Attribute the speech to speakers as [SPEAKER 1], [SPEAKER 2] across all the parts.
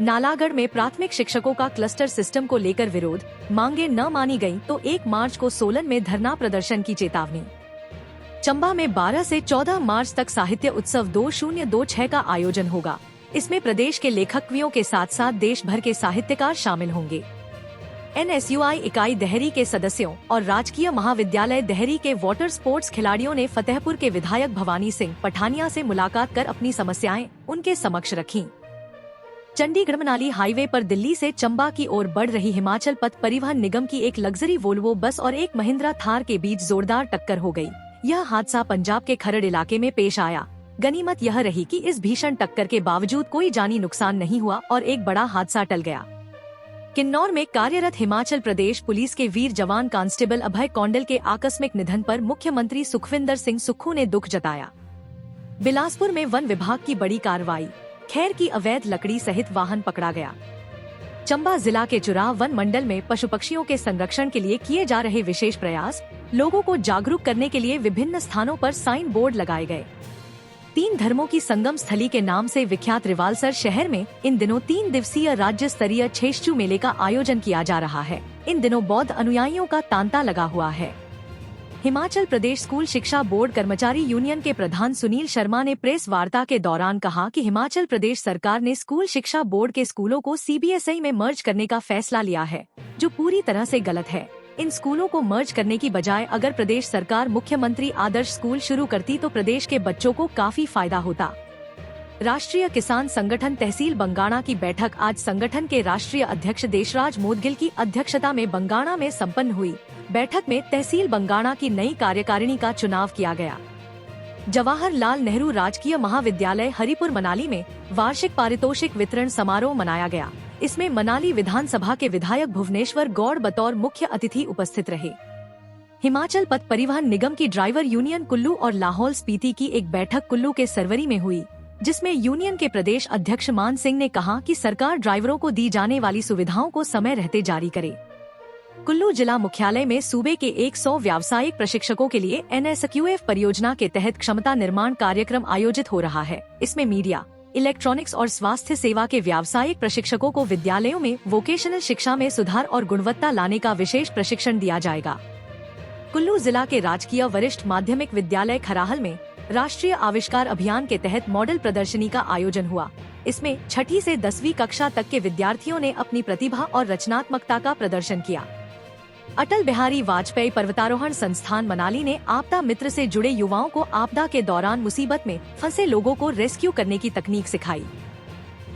[SPEAKER 1] नालागढ़ में प्राथमिक शिक्षकों का क्लस्टर सिस्टम को लेकर विरोध, मांगे न मानी गयी तो 1 मार्च को सोलन में धरना प्रदर्शन की चेतावनी। चंबा में 12 से 14 मार्च तक साहित्य उत्सव 2026 का आयोजन होगा। इसमें प्रदेश के लेखकवियों के साथ साथ देश भर के साहित्यकार शामिल होंगे। NSUI इकाई देहरी के सदस्यों और राजकीय महाविद्यालय देहरी के वाटर स्पोर्ट्स खिलाड़ियों ने फतेहपुर के विधायक भवानी सिंह पठानिया से मुलाकात कर अपनी समस्याएं उनके समक्ष रखीं। चंडीगढ़ मनाली हाईवे पर दिल्ली से चंबा की ओर बढ़ रही हिमाचल पथ परिवहन निगम की एक लग्जरी वोल्वो बस और एक महिंद्रा थार के बीच जोरदार टक्कर हो गई। यह हादसा पंजाब के खरड़ इलाके में पेश आया। गनीमत यह रही कि इस भीषण टक्कर के बावजूद कोई जानी नुकसान नहीं हुआ और एक बड़ा हादसा टल गया। किन्नौर में कार्यरत हिमाचल प्रदेश पुलिस के वीर जवान कांस्टेबल अभय कौंडल के आकस्मिक निधन पर मुख्यमंत्री सुखविंदर सिंह सुक्खू ने दुख जताया। बिलासपुर में वन विभाग की बड़ी कार्रवाई, खैर की अवैध लकड़ी सहित वाहन पकड़ा गया। चंबा जिला के चुराह वन मंडल में पशु पक्षियों के संरक्षण के लिए किए जा रहे विशेष प्रयास, लोगों को जागरूक करने के लिए विभिन्न स्थानों पर साइन बोर्ड लगाए गए। 3 धर्मों की संगम स्थली के नाम से विख्यात रिवालसर शहर में इन दिनों 3 दिवसीय राज्य स्तरीय छेशचू मेले का आयोजन किया जा रहा है। इन दिनों बौद्ध अनुयायियों का तांता लगा हुआ है। हिमाचल प्रदेश स्कूल शिक्षा बोर्ड कर्मचारी यूनियन के प्रधान सुनील शर्मा ने प्रेस वार्ता के दौरान कहा कि हिमाचल प्रदेश सरकार ने स्कूल शिक्षा बोर्ड के स्कूलों को CBSE में मर्ज करने का फैसला लिया है, जो पूरी तरह से गलत है। इन स्कूलों को मर्ज करने की बजाय अगर प्रदेश सरकार मुख्यमंत्री आदर्श स्कूल शुरू करती तो प्रदेश के बच्चों को काफी फायदा होता। राष्ट्रीय किसान संगठन तहसील बंगाणा की बैठक आज संगठन के राष्ट्रीय अध्यक्ष देशराज मोदगिल की अध्यक्षता में बंगाणा में संपन्न हुई। बैठक में तहसील बंगाणा की नई कार्यकारिणी का चुनाव किया गया। जवाहरलाल नेहरू राजकीय महाविद्यालय हरिपुर मनाली में वार्षिक पारितोषिक वितरण समारोह मनाया गया। इसमें मनाली विधानसभा के विधायक भुवनेश्वर गौड़ बतौर मुख्य अतिथि उपस्थित रहे। हिमाचल पथ परिवहन निगम की ड्राइवर यूनियन कुल्लू और लाहौल स्पीति की एक बैठक कुल्लू के सरवरी में हुई, जिसमें यूनियन के प्रदेश अध्यक्ष मान सिंह ने कहा कि सरकार ड्राइवरों को दी जाने वाली सुविधाओं को समय रहते जारी करे। कुल्लू जिला मुख्यालय में सूबे के 100 व्यावसायिक प्रशिक्षकों के लिए NSQF परियोजना के तहत क्षमता निर्माण कार्यक्रम आयोजित हो रहा है। इसमें मीडिया, इलेक्ट्रॉनिक्स और स्वास्थ्य सेवा के व्यावसायिक प्रशिक्षकों को विद्यालयों में वोकेशनल शिक्षा में सुधार और गुणवत्ता लाने का विशेष प्रशिक्षण दिया जाएगा। कुल्लू जिला के राजकीय वरिष्ठ माध्यमिक विद्यालय खराहल में राष्ट्रीय आविष्कार अभियान के तहत मॉडल प्रदर्शनी का आयोजन हुआ। इसमें 6ठी से 10वीं कक्षा तक के विद्यार्थियों ने अपनी प्रतिभा और रचनात्मकता का प्रदर्शन किया। अटल बिहारी वाजपेयी पर्वतारोहण संस्थान मनाली ने आपदा मित्र से जुड़े युवाओं को आपदा के दौरान मुसीबत में फंसे लोगों को रेस्क्यू करने की तकनीक सिखाई।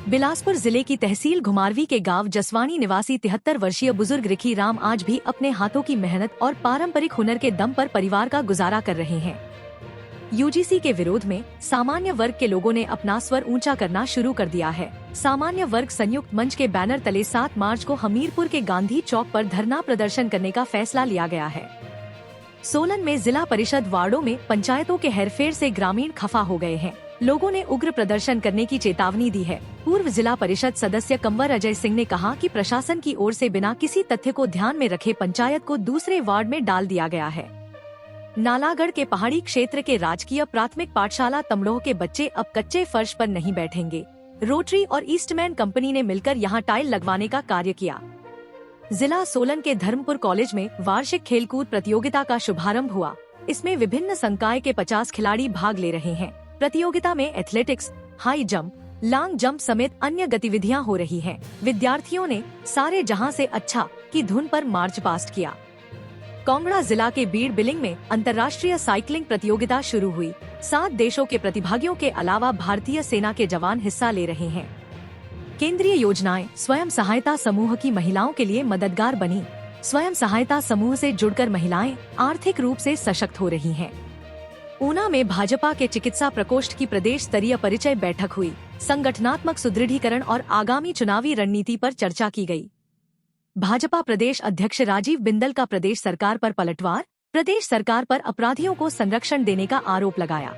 [SPEAKER 1] बिलासपुर जिले की तहसील घुमारवी के गांव जसवानी निवासी 73 वर्षीय बुजुर्ग रिखी राम आज भी अपने हाथों की मेहनत और पारंपरिक हुनर के दम पर परिवार का गुजारा कर रहे हैं। UGC के विरोध में सामान्य वर्ग के लोगों ने अपना स्वर ऊंचा करना शुरू कर दिया है। सामान्य वर्ग संयुक्त मंच के बैनर तले 7 मार्च को हमीरपुर के गांधी चौक पर धरना प्रदर्शन करने का फैसला लिया गया है। सोलन में जिला परिषद वार्डों में पंचायतों के हेरफेर से ग्रामीण खफा हो गए हैं। लोगों ने उग्र प्रदर्शन करने की चेतावनी दी है। पूर्व जिला परिषद सदस्य कंवर अजय सिंह ने कहा कि प्रशासन की ओर से बिना किसी तथ्य को ध्यान में रखे पंचायत को दूसरे वार्ड में डाल दिया गया है। नालागढ़ के पहाड़ी क्षेत्र के राजकीय प्राथमिक पाठशाला तमड़ोह के बच्चे अब कच्चे फर्श पर नहीं बैठेंगे। रोटरी और ईस्टमैन कंपनी ने मिलकर यहां टाइल लगवाने का कार्य किया। जिला सोलन के धर्मपुर कॉलेज में वार्षिक खेलकूद प्रतियोगिता का शुभारंभ हुआ। इसमें विभिन्न संकाय के 50 खिलाड़ी भाग ले रहे हैं। प्रतियोगिता में athletics, high jump, long jump समेत अन्य गतिविधियां हो रही हैं। विद्यार्थियों ने सारे जहां से अच्छा की धुन पर मार्च पास्ट किया। कांगड़ा जिला के बीड़ बिलिंग में अंतर्राष्ट्रीय साइकिलिंग प्रतियोगिता शुरू हुई। 7 देशों के प्रतिभागियों के अलावा भारतीय सेना के जवान हिस्सा ले रहे हैं। केंद्रीय योजनाएं स्वयं सहायता समूह की महिलाओं के लिए मददगार बनी। स्वयं सहायता समूह से जुड़कर महिलाएं आर्थिक रूप से सशक्त हो रही हैं। ऊना में भाजपा के चिकित्सा प्रकोष्ठ की प्रदेश स्तरीय परिचय बैठक हुई। संगठनात्मक सुदृढ़ीकरण और आगामी चुनावी रणनीति पर चर्चा की गई। भाजपा प्रदेश अध्यक्ष राजीव बिंदल का प्रदेश सरकार पर पलटवार, प्रदेश सरकार पर अपराधियों को संरक्षण देने का आरोप लगाया।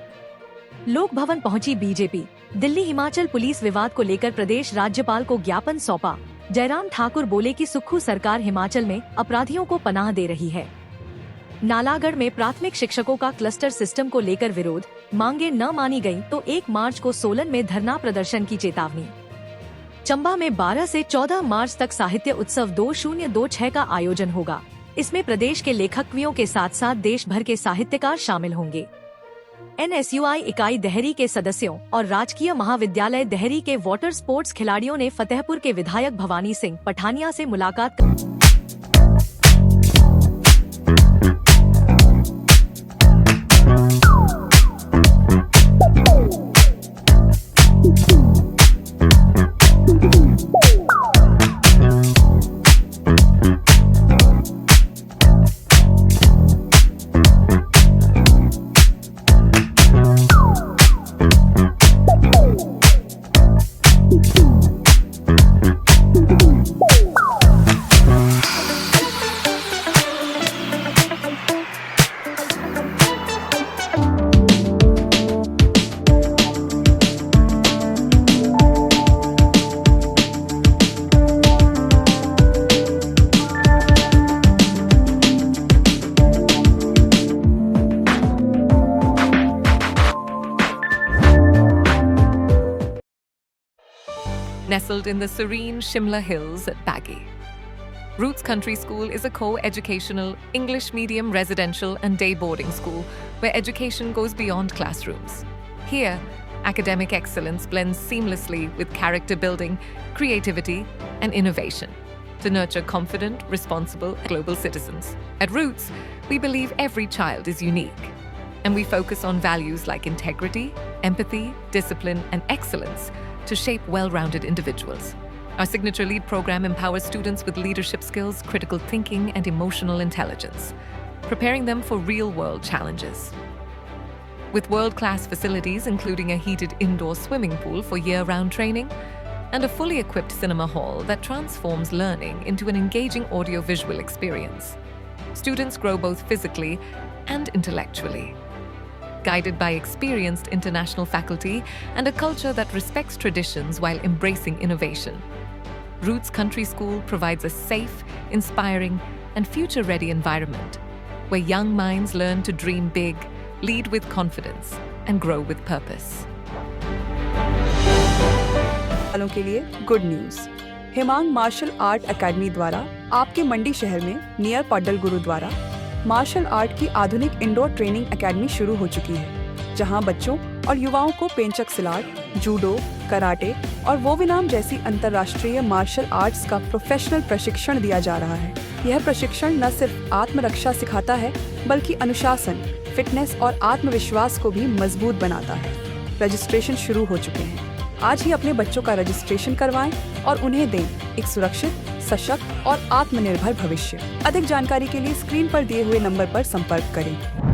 [SPEAKER 1] लोक भवन पहुंची बीजेपी। दिल्ली हिमाचल पुलिस विवाद को लेकर प्रदेश राज्यपाल को ज्ञापन सौंपा। जयराम ठाकुर बोले कि सुक्खू सरकार हिमाचल में अपराधियों को पनाह दे रही है। नालागढ़ में प्राथमिक शिक्षकों का क्लस्टर सिस्टम को लेकर विरोध, मांगे न मानी गयी तो 1 मार्च को सोलन में धरना प्रदर्शन की चेतावनी। चंबा में 12 से 14 मार्च तक साहित्य उत्सव 2026 का आयोजन होगा। इसमें प्रदेश के लेखक कवियों के साथ साथ देश भर के साहित्यकार शामिल होंगे। NSUI इकाई देहरी के सदस्यों और राजकीय महाविद्यालय देहरी के वाटर स्पोर्ट्स खिलाड़ियों ने फतेहपुर के विधायक भवानी सिंह पठानिया से मुलाकात कर
[SPEAKER 2] nestled in the serene Shimla Hills at Baggy. Roots Country School is a co-educational English medium residential and day boarding school where education goes beyond classrooms. Here, academic excellence blends seamlessly with character building, creativity, and innovation to nurture confident, responsible, global citizens. At Roots, we believe every child is unique, and we focus on values like integrity, empathy, discipline, and excellence to shape well-rounded individuals. Our signature lead program empowers students with leadership skills, critical thinking, and emotional intelligence, preparing them for real-world challenges. With world-class facilities including a heated indoor swimming pool for year-round training and a fully equipped cinema hall that transforms learning into an engaging audio-visual experience, students grow both physically and intellectually. Guided by experienced international faculty and a culture that respects traditions while embracing innovation, Roots Country School provides a safe, inspiring, and future-ready environment where young minds learn to dream big, lead with confidence, and grow with purpose.
[SPEAKER 3] वालों के लिए good news. Himang martial art academy द्वारा आपके मंडी शहर में near Paddal Gurudwara martial art की आधुनिक indoor training academy शुरू हो चुकी है, जहां बच्चों और युवाओं को पेंचक सिलाट, जूडो, कराटे और वोविनाम जैसी अंतर्राष्ट्रीय मार्शल आर्ट्स का प्रोफेशनल प्रशिक्षण दिया जा रहा है। यह प्रशिक्षण न सिर्फ आत्मरक्षा सिखाता है, बल्कि अनुशासन, फिटनेस और आत्मविश्वास को भी मजबूत बनाता है। रजिस्ट्रेशन शुरू हो चुके हैं। आज ही अपने बच्चों का रजिस्ट्रेशन करवाएं और उन्हें दें एक सुरक्षित, सशक्त और आत्मनिर्भर भविष्य। अधिक जानकारी के लिए स्क्रीन पर दिए हुए नंबर पर संपर्क करें।